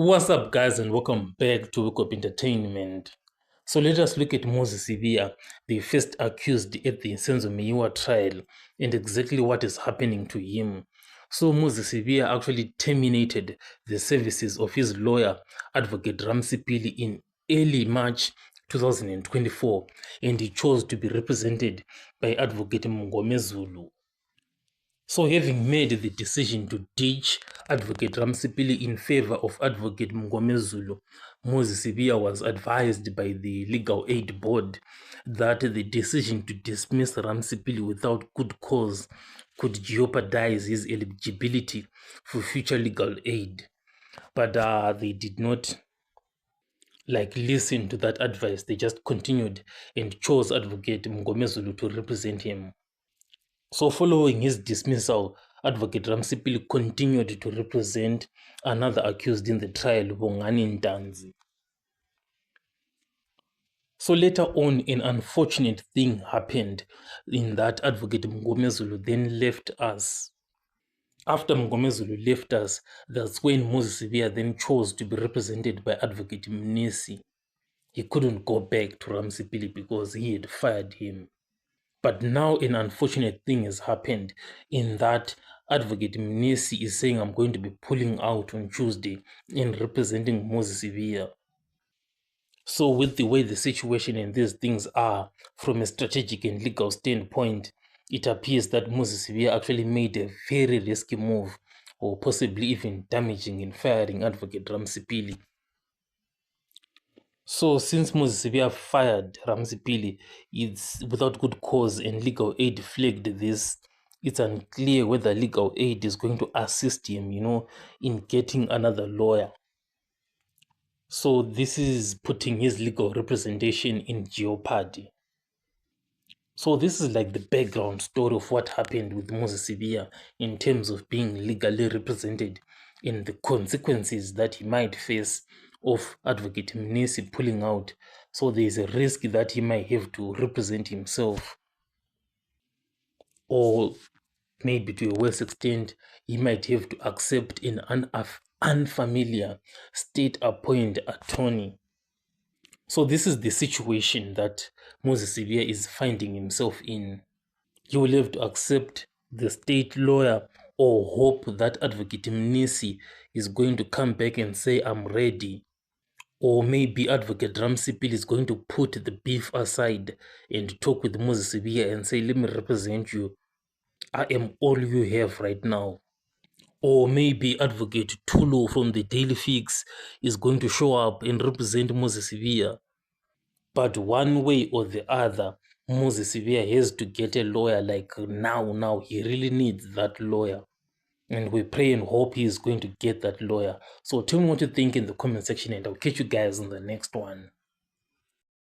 What's up, guys, and welcome back to Wake Up Entertainment. So let us look at Moses Sibiya, the first accused at the Senzo Meyiwa trial, and exactly what is happening to him. So Moses Sibiya actually terminated the services of his lawyer, Advocate Ramsey Pili, in early March 2024, and he chose to be represented by Advocate Mngome Zulu. So having made the decision to ditch Advocate Ramsey Pili in favor of Advocate Mngome Zulu, Moses Sibiya was advised by the Legal Aid Board that the decision to dismiss Ramsey Pili without good cause could jeopardize his eligibility for future legal aid. But they did not listen to that advice. They just continued and chose Advocate Mngome Zulu to represent him. So following his dismissal, Advocate Ramsey Pili continued to represent another accused in the trial, Bongani Ntanzi. So later on, an unfortunate thing happened in that Advocate Mngome Zulu then left us. After Mngome Zulu left us, that's when Moses Sibiya then chose to be represented by Advocate Mnisi. He couldn't go back to Ramsey Pili because he had fired him. But now an unfortunate thing has happened in that Advocate Mnisi is saying, I'm going to be pulling out on Tuesday in representing Moses Sibiya. So with the way the situation and these things are from a strategic and legal standpoint, it appears that Moses Sibiya actually made a very risky move, or possibly even damaging in firing Advocate Ramsey Pili. So since Moses Sibiya fired Ramsey Pili, it's without good cause, and legal aid flagged this. It's unclear whether legal aid is going to assist him, in getting another lawyer. So this is putting his legal representation in jeopardy. So this is like the background story of what happened with Moses Sibiya in terms of being legally represented and the consequences that he might face of Advocate Mnisi pulling out. So there is a risk that he might have to represent himself, or maybe to a worse extent, he might have to accept an unfamiliar state-appointed attorney. So this is the situation that Moses Sibiya is finding himself in. You will have to accept the state lawyer or hope that Advocate Mnisi is going to come back and say, I'm ready. Or maybe Advocate Ramsey Pili is going to put the beef aside and talk with Moses Sibiya and say, let me represent you. I am all you have right now. Or maybe Advocate Tulu from the Daily Fix is going to show up and represent Moses Sibiya. But one way or the other, Moses Sibiya has to get a lawyer now. He really needs that lawyer. And we pray and hope he is going to get that lawyer. So tell me what you think in the comment section, and I'll catch you guys in the next one.